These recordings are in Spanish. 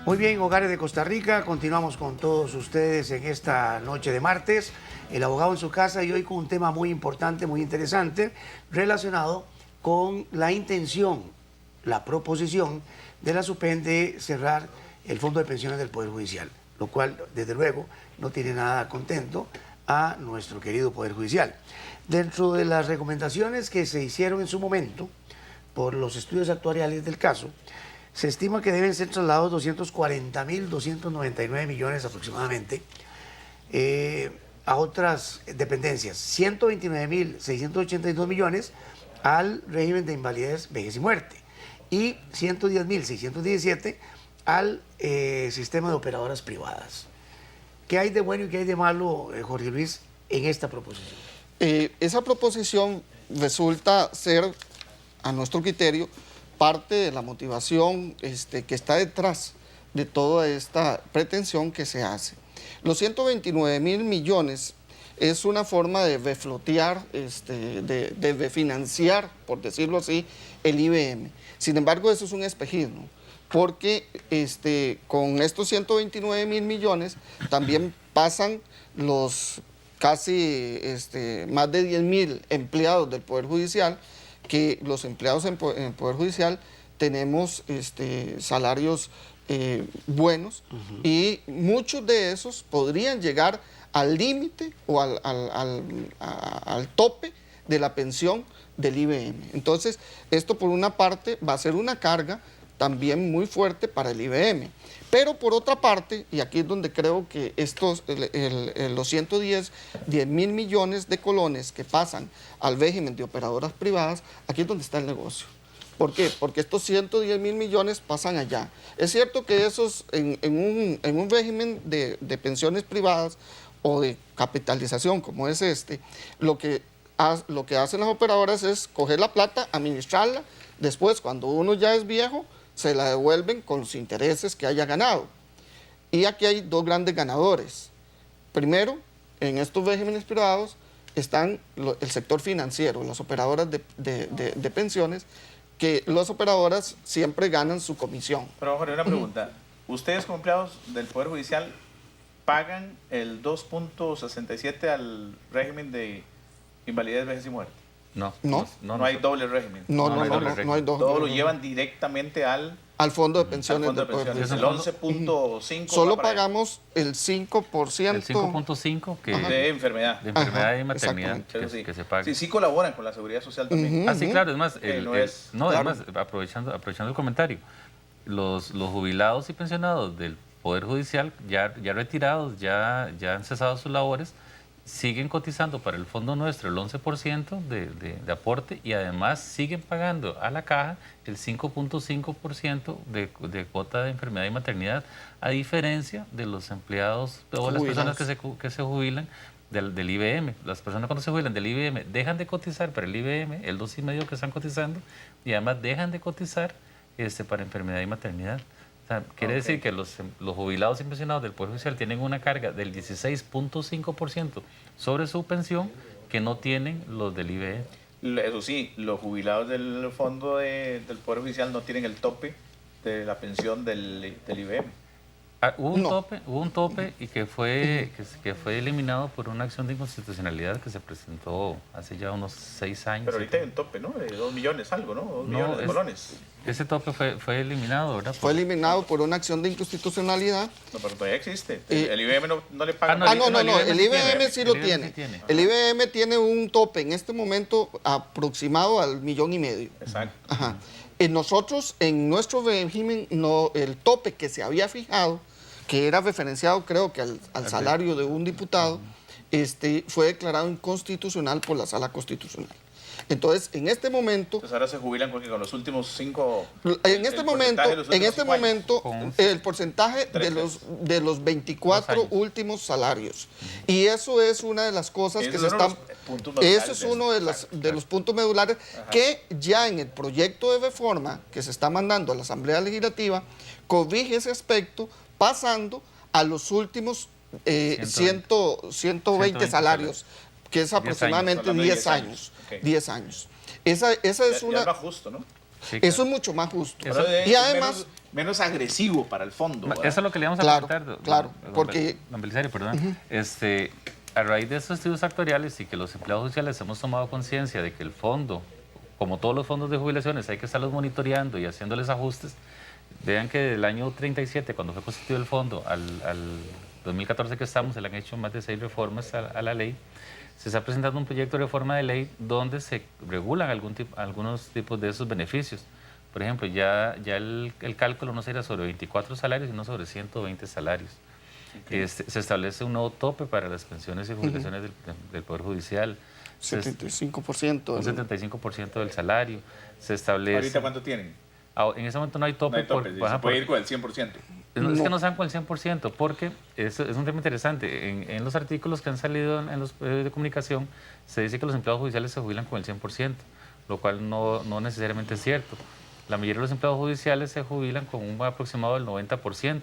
Muy bien, hogares de Costa Rica, continuamos con todos ustedes en esta noche de martes. El abogado en su casa y hoy con un tema muy importante, muy interesante, relacionado con la intención, la proposición de la SUPEN de cerrar el Fondo de Pensiones del Poder Judicial, lo cual, desde luego, no tiene nada contento a nuestro querido Poder Judicial. Dentro de las recomendaciones que se hicieron en su momento por los estudios actuariales del caso, se estima que deben ser trasladados 240.299 millones aproximadamente a otras dependencias, 129.682 millones al régimen de invalidez, vejez y muerte y 110.617 al sistema de operadoras privadas. ¿Qué hay de bueno y qué hay de malo, Jorge Luis, en esta proposición? Esa proposición resulta ser, a nuestro criterio, parte de la motivación que está detrás de toda esta pretensión que se hace. Los 129.000 millones es una forma de reflotear, de financiar, por decirlo así, el IBM. Sin embargo, eso es un espejismo, porque con estos 129.000 millones también pasan los casi más de 10.000 empleados del Poder Judicial, que los empleados en el Poder Judicial tenemos salarios buenos, y muchos de esos podrían llegar al límite o al tope de la pensión del IBM. Entonces, esto por una parte va a ser una carga también muy fuerte para el IBM. Pero por otra parte, y aquí es donde creo que los 110.000 millones de colones que pasan al régimen de operadoras privadas, aquí es donde está el negocio. ¿Por qué? Porque estos 110.000 millones pasan allá. Es cierto que esos en un régimen de pensiones privadas o de capitalización como es lo que hacen las operadoras es coger la plata, administrarla, después cuando uno ya es viejo, se la devuelven con los intereses que haya ganado. Y aquí hay dos grandes ganadores. Primero, en estos regímenes privados están el sector financiero, las operadoras de pensiones, que las operadoras siempre ganan su comisión. Pero Jorge, una pregunta. ¿Ustedes como empleados del Poder Judicial pagan el 2.67 al régimen de invalidez, vejez y muerte? No hay doble régimen. No hay doble. Todo lo llevan directamente al Fondo de Pensiones del Poder Judicial. El 11.5. Solo pagamos el 5%. El 5.5 de enfermedad. De enfermedad y maternidad que se paga. Sí colaboran con la seguridad social también. Sí, claro, es más, claro. aprovechando el comentario, los jubilados y pensionados del Poder Judicial, ya retirados, ya han cesado sus labores, siguen cotizando para el fondo nuestro el 11% de aporte, y además siguen pagando a la caja el 5.5% de cuota de enfermedad y maternidad, a diferencia de los empleados o las personas que se jubilan del IBM. Las personas cuando se jubilan del IBM dejan de cotizar para el IBM, el 2,5% que están cotizando, y además dejan de cotizar para enfermedad y maternidad. O sea, quiere decir que los jubilados y pensionados del Poder Judicial tienen una carga del 16.5% sobre su pensión que no tienen los del IBE. Eso sí, los jubilados del fondo del Poder Judicial no tienen el tope de la pensión del IBM. Hubo un tope y que fue eliminado por una acción de inconstitucionalidad que se presentó hace ya unos 6 años. Pero ahorita hay un tope, ¿no? De 2 millones algo, ¿no? 2 millones de colones. Ese tope fue eliminado, ¿verdad? Fue eliminado por una acción de inconstitucionalidad. No, pero todavía existe. El IBM no le paga. El IBM sí lo tiene. El IBM tiene un tope en este momento aproximado al 1,5 millones. Exacto. Ajá. Nosotros, en nuestro régimen, el tope que se había fijado, que era referenciado creo que al salario de un diputado, fue declarado inconstitucional por la Sala Constitucional. Entonces, en este momento... Entonces ahora se jubilan porque con los últimos 5... En este momento, el porcentaje de los 24 últimos salarios. Y eso es una de las cosas que se están... Eso es uno de los puntos medulares que ya en el proyecto de reforma que se está mandando a la Asamblea Legislativa corrige ese aspecto, pasando a los últimos 120 salarios, que es aproximadamente 10 años. 10 años. Esa es una... Ya es más justo, ¿no? Sí, Eso claro. es mucho más justo. Pero Y es además, menos agresivo para el fondo. Eso ¿verdad? es lo que le vamos a Claro, comentar. claro, porque- Don Belisario, perdón. A raíz de estos estudios actuariales y que los empleados sociales hemos tomado conciencia de que el fondo, como todos los fondos de jubilaciones, hay que estarlos monitoreando y haciéndoles ajustes. Vean que del año 37, cuando fue constituido el fondo, al 2014 que estamos, se le han hecho más de 6 reformas a la ley. Se está presentando un proyecto de reforma de ley donde se regulan algunos tipos de esos beneficios. Por ejemplo, ya el cálculo no sería sobre 24 salarios, sino sobre 120 salarios. Se establece un nuevo tope para las pensiones y jubilaciones del Poder Judicial. 75%. Un 75% del salario. Se establece... ¿Ahorita cuánto tienen? En ese momento no hay tope. No hay tope, se puede ir con el 100%. Es que no sean con el 100%, porque es un tema interesante. En los artículos que han salido en los medios de comunicación, se dice que los empleados judiciales se jubilan con el 100%, lo cual no necesariamente es cierto. La mayoría de los empleados judiciales se jubilan con un aproximado del 90%,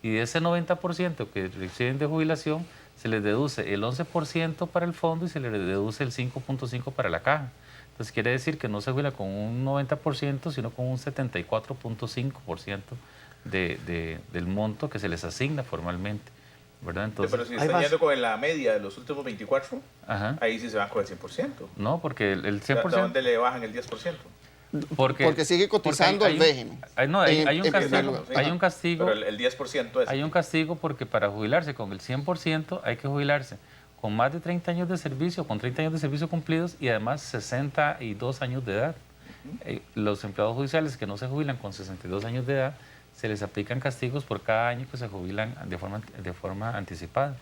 y de ese 90% que reciben de jubilación, se les deduce el 11% para el fondo y se les deduce el 5.5% para la caja. Entonces quiere decir que no se jubila con un 90%, sino con un 74.5% del monto que se les asigna formalmente, ¿verdad? Entonces, Pero si Hay están más. yendo con la media de los últimos 24, ajá, ahí sí se van con el 100%. no, porque el ¿De 100%... dónde le bajan el 10%? Porque sigue cotizando el régimen. Hay un castigo, Sí. hay un castigo, Pero el 10% es... hay un castigo porque para jubilarse con el 100% hay que jubilarse con más de 30 años de servicio, con 30 años de servicio cumplidos y además 62 años de edad. Los empleados judiciales que no se jubilan con 62 años de edad, se les aplican castigos por cada año que se jubilan de forma anticipada.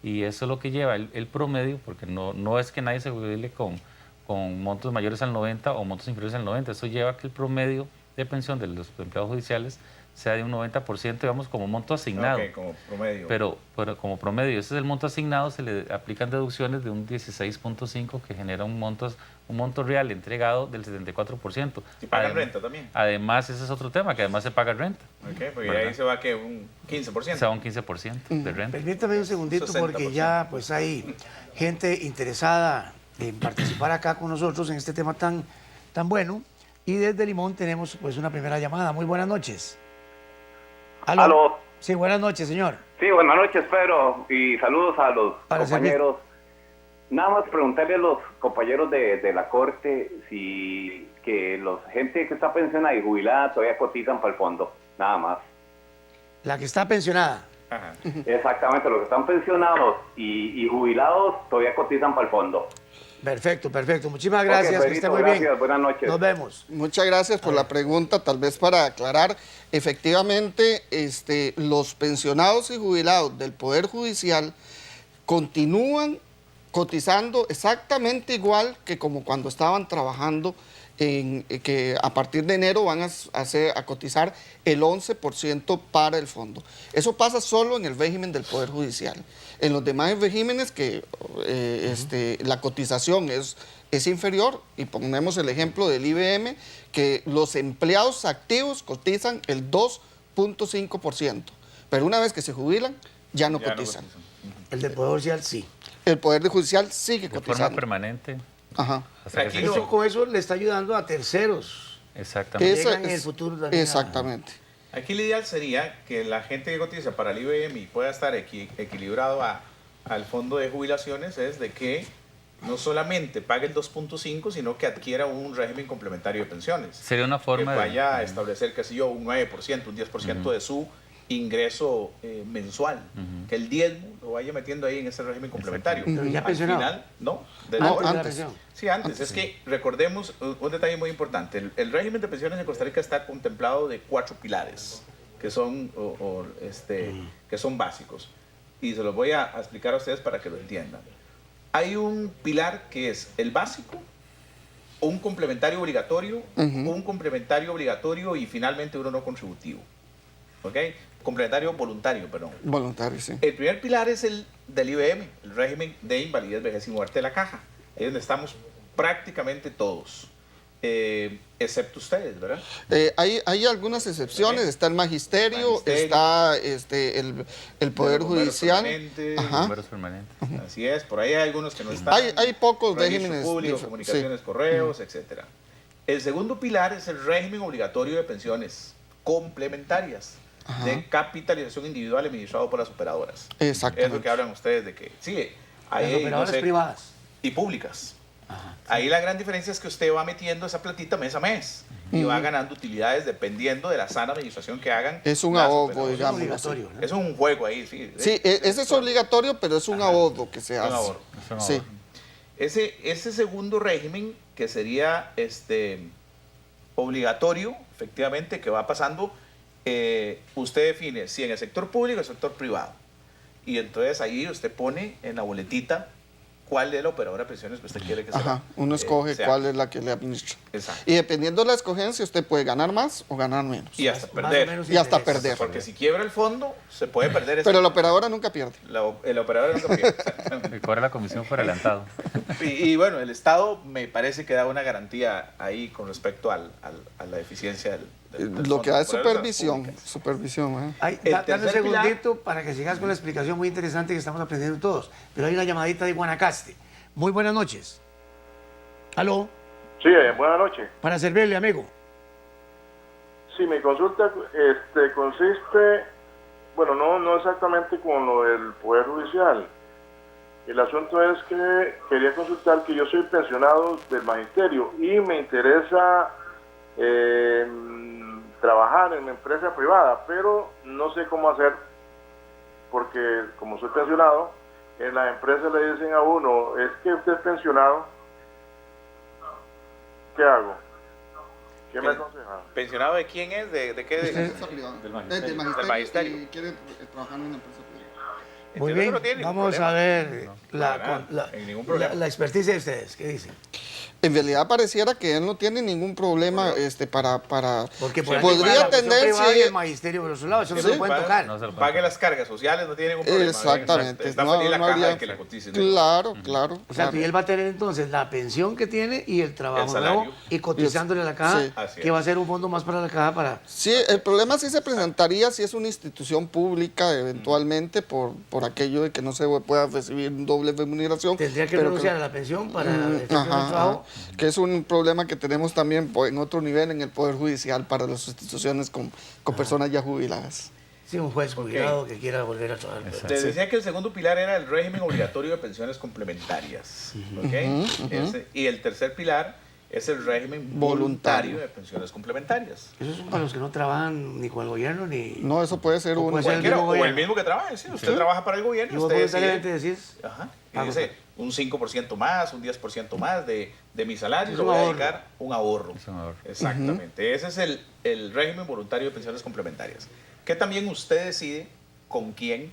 Y eso es lo que lleva el promedio, porque no es que nadie se jubile con montos mayores al 90 o montos inferiores al 90. Eso lleva a que el promedio de pensión de los empleados judiciales sea de un 90%, digamos, como monto asignado. Ok, como promedio. Pero como promedio, ese es el monto asignado, se le aplican deducciones de un 16.5 que genera un monto real entregado del 74%. ¿Y pagan renta también? Además, ese es otro tema, que además se paga renta. Ok, porque ¿verdad? ahí se va que un 15%. O sea, un 15% de renta. Permítame un segundito 60%. porque ya pues hay gente interesada en participar acá con nosotros en este tema tan bueno. Y desde Limón tenemos pues una primera llamada. Muy buenas noches. Aló. Sí, buenas noches, señor. Sí, buenas noches, Pedro, y saludos a los Para compañeros. Nada más preguntarle a los compañeros de la Corte si que los gente que está pensionada y jubilada todavía cotizan para el fondo, nada más. La que está pensionada. Ajá. Exactamente, los que están pensionados y jubilados todavía cotizan para el fondo. Perfecto, perfecto. Muchísimas gracias. Ok, que esté Pedrito, muy bien. gracias, buenas noches. Nos vemos. Muchas gracias por la pregunta. Tal vez para aclarar, efectivamente, los pensionados y jubilados del Poder Judicial continúan cotizando exactamente igual que como cuando estaban trabajando, que a partir de enero van a cotizar el 11% para el fondo. Eso pasa solo en el régimen del Poder Judicial. En los demás regímenes que la cotización es inferior, y ponemos el ejemplo del IBM, que los empleados activos cotizan el 2.5%, pero una vez que se jubilan, ya no cotizan. El del Poder Judicial sí. El Poder Judicial sigue De forma cotizando. permanente. Ajá. hasta que se- Tranquilo. Eso, con eso le está ayudando a terceros. Exactamente. Llegan en el futuro también a- Exactamente. Aquí lo ideal sería que la gente que cotiza para el IBM pueda estar equilibrado al fondo de jubilaciones, es de que no solamente pague el 2.5, sino que adquiera un régimen complementario de pensiones. Sería una Que forma de... vaya a establecer, qué sé yo, un 9%, un 10% de su ingreso mensual. Que el diezmo lo vaya metiendo ahí en ese régimen complementario. Pero ya Al pensionado. final, no. de No, ahora. de la antes. pensión. Sí, antes. Es que recordemos un detalle muy importante. El régimen de pensiones en Costa Rica está contemplado de 4 pilares que son, que son básicos. Y se los voy a explicar a ustedes para que lo entiendan. Hay un pilar que es el básico, un complementario obligatorio, un complementario obligatorio y finalmente uno no contributivo. ¿Ok? Complementario voluntario, perdón. Voluntario, sí. El primer pilar es el del IBM, el régimen de invalidez, vejez y muerte de la caja. Ahí es donde estamos prácticamente todos, excepto ustedes, ¿verdad? Hay algunas excepciones. Ok. Está el magisterio, Magisterio. está el Poder Los bomberos Judicial. permanentes. Ajá. Números permanentes. Así es, por ahí hay algunos que no están. Hay pocos Registro regímenes. público, sí. comunicaciones, correos, etcétera. El segundo pilar es el régimen obligatorio de pensiones complementarias de capitalización individual administrado por las operadoras. Exactamente. Es lo que hablan ustedes de que, sí, Las hay, operadoras privadas. y públicas. Ahí la gran diferencia es que usted va metiendo esa platita mes a mes y va ganando utilidades dependiendo de la sana administración que hagan. Es un las ahorro, operadoras. digamos. Obligatorio, ¿no? Es un juego ahí, sí. Sí, ese es obligatorio, pero es un ahorro que se Un hace. ahorro. Sí. Ese segundo régimen, que sería obligatorio, efectivamente, que va pasando, usted define si en el sector público o el sector privado. Y entonces ahí usted pone en la boletita cuál es la operadora de pensiones que usted quiere que sea. Ajá, uno escoge sea. cuál es la que le administra. Exacto. Y dependiendo de la escogencia, usted puede ganar más o ganar menos. Y hasta Más o perder. menos Y hasta interés. perder. Porque si quiebra el fondo, se puede perder. Pero la operadora nunca pierde. El operador nunca pierde, exactamente. Que cobra la comisión por adelantado. Y bueno, el Estado me parece que da una garantía ahí con respecto a la eficiencia del Lo fondo. que da es Por eso las supervisión. públicas. Supervisión, Ay, El dame un tercer pilar- segundito para que sigas con la explicación muy interesante que estamos aprendiendo todos. Pero hay una llamadita de Guanacaste. Muy buenas noches. ¿Aló? Sí, buenas noches. Para servirle, amigo. Sí, mi consulta consiste, bueno, no exactamente con lo del Poder Judicial. El asunto es que quería consultar que yo soy pensionado del magisterio y me interesa trabajar en una empresa privada, pero no sé cómo hacer porque como soy pensionado, en las empresas le dicen a uno, es que usted es pensionado, ¿qué hago? ¿Qué me aconseja? ¿Pensionado de quién es? ¿De qué? Del Del magisterio. y quiere trabajar en una empresa privada. Muy Entiendo que bien, no tiene ningún vamos problema. a ver nada, ningún problema. la experticia de ustedes. ¿Qué dicen? En realidad pareciera que él no tiene ningún problema para Porque por ahí podría la cuestión tener privada y el sí, magisterio por su lado, eso no Sí, se lo pueden tocar. No se lo pueden Pague tocar. las cargas sociales, no tiene ningún problema. exactamente. Está No, feliz la no caja habría- de que la coticen. Claro, claro. O sea, claro. que él va a tener entonces la pensión que tiene y el trabajo El salario. nuevo y cotizándole a la caja, Sí. Así que es. va a ser un fondo más para la caja para... Sí, el problema sí se presentaría si es una institución pública eventualmente por aquello de que no se pueda recibir doble remuneración. Tendría que pero renunciar a la pensión para el efecto del Ajá, trabajo. ajá. Que es un problema que tenemos también en otro nivel en el Poder Judicial para las instituciones con personas ya jubiladas. Sí, un juez jubilado que quiera volver a trabajar. Les decía que el segundo pilar era el régimen obligatorio de pensiones complementarias. ¿Ok? Y el tercer pilar es el régimen voluntario de pensiones complementarias. Esos son para los que no trabajan ni con el gobierno ni... No, eso puede ser O uno. puede ser Cualquiera, mismo o el gobierno. mismo que trabaje. Sí, usted trabaja para el Y gobierno, vos usted voluntariamente decide, decís... ajá, y pago dice un 5% más, un 10% más de mi salario, Es lo un voy a ahorro. dedicar un ahorro. Es un ahorro. Exactamente. Ese es el régimen voluntario de pensiones complementarias. Que también usted decide con quién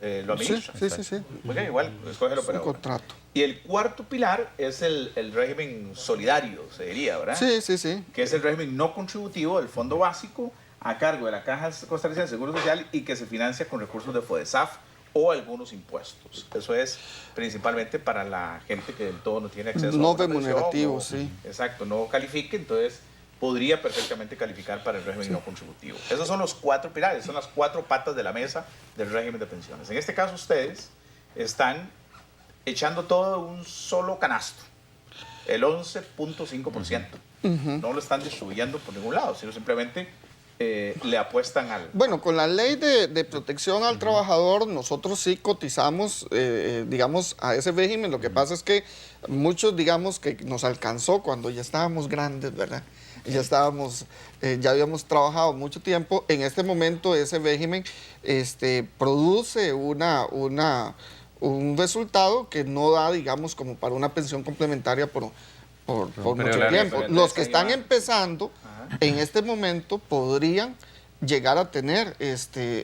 lo Sí, administra. sí. Muy bien, igual, escoge el Es un operador. contrato. Y el cuarto pilar es el régimen solidario, se diría, ¿verdad? Sí. Que es el régimen no contributivo del Fondo Básico a cargo de la Caja Costarricense de Seguro Social y que se financia con recursos de FODESAF o algunos impuestos. Eso es principalmente para la gente que del todo no tiene acceso No a una remunerativo, pensión, sí. Exacto, no califique, entonces podría perfectamente calificar para el régimen no contributivo. Esos son los cuatro pilares, son las cuatro patas de la mesa del régimen de pensiones. En este caso ustedes están echando todo en un solo canasto, el 11.5%. No lo están distribuyendo por ningún lado, sino simplemente le apuestan al... Bueno, con la ley de protección al trabajador, nosotros sí cotizamos, digamos, a ese régimen. Lo que pasa es que muchos, digamos, que nos alcanzó cuando ya estábamos grandes, ¿verdad? Ya habíamos trabajado mucho tiempo. En este momento ese régimen produce un resultado que no da, digamos, como para una pensión complementaria por mucho periodo tiempo. largo. Los que están empezando en este momento podrían llegar a tener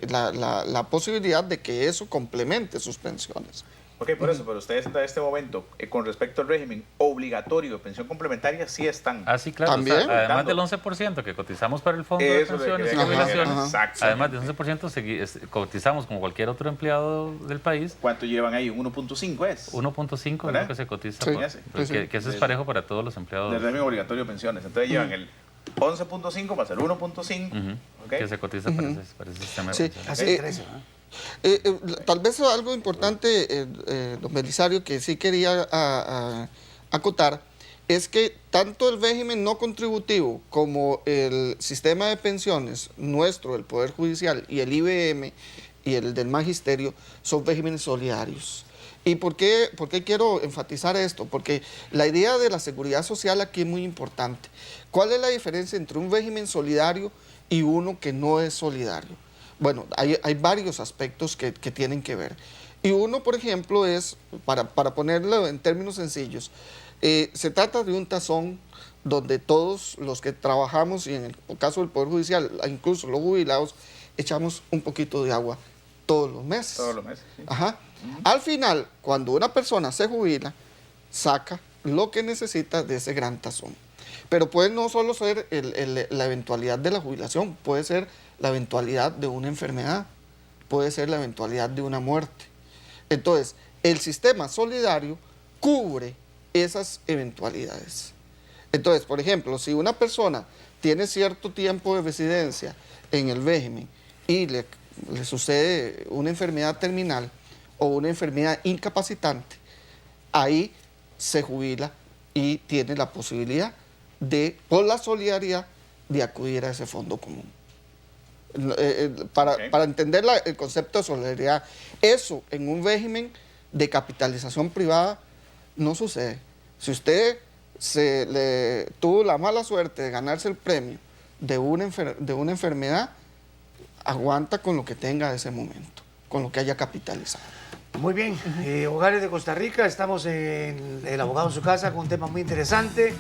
la posibilidad de que eso complemente sus pensiones. Ok, por eso, pero ustedes en este momento, con respecto al régimen obligatorio de pensión complementaria, sí están... Ah, sí, claro. También. O sea, además del 11% que cotizamos para el fondo de Eso es lo que pensiones y quería jubilaciones, mencionar. Exactamente. además del 11% cotizamos como cualquier otro empleado del país. ¿Cuánto llevan ahí? ¿Un 1.5 es? 1.5 es ¿Verdad? lo que se cotiza, Sí, pues, sí. que eso es parejo para todos los empleados Del régimen obligatorio de pensiones. Entonces llevan el 11.5 más el 1.5. ¿ok? que se cotiza para ese sistema de Sí. pensiones. Así Eh, interesa, ¿no? Tal vez algo importante, don Belisario, que sí quería acotar, es que tanto el régimen no contributivo como el sistema de pensiones nuestro, el Poder Judicial, y el IBM y el del Magisterio son regímenes solidarios. ¿Y por qué quiero enfatizar esto? Porque la idea de la seguridad social aquí es muy importante. ¿Cuál es la diferencia entre un régimen solidario y uno que no es solidario? Bueno, hay varios aspectos que tienen que ver. Y uno, por ejemplo, es, para ponerlo en términos sencillos, se trata de un tazón donde todos los que trabajamos, y en el caso del Poder Judicial, incluso los jubilados, echamos un poquito de agua todos los meses. Todos los meses, sí. Ajá. Al final, cuando una persona se jubila, saca lo que necesita de ese gran tazón. Pero puede no solo ser la eventualidad de la jubilación, puede ser la eventualidad de una enfermedad, puede ser la eventualidad de una muerte. Entonces, el sistema solidario cubre esas eventualidades. Entonces, por ejemplo, si una persona tiene cierto tiempo de residencia en el régimen y le sucede una enfermedad terminal o una enfermedad incapacitante, ahí se jubila y tiene la posibilidad de, por la solidaridad, de acudir a ese fondo común. Para entender el concepto de solidaridad, eso en un régimen de capitalización privada no sucede. Si usted tuvo la mala suerte de ganarse el premio de una enfermedad, aguanta con lo que tenga de ese momento, con lo que haya capitalizado. Muy bien, Hogares de Costa Rica, estamos en El Abogado en su Casa con un tema muy interesante.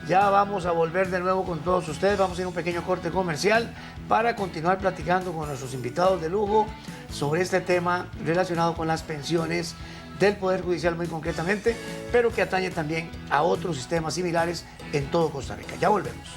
Ya vamos a volver de nuevo con todos ustedes, vamos a ir a un pequeño corte comercial para continuar platicando con nuestros invitados de lujo sobre este tema relacionado con las pensiones del Poder Judicial muy concretamente, pero que atañe también a otros sistemas similares en todo Costa Rica. Ya volvemos.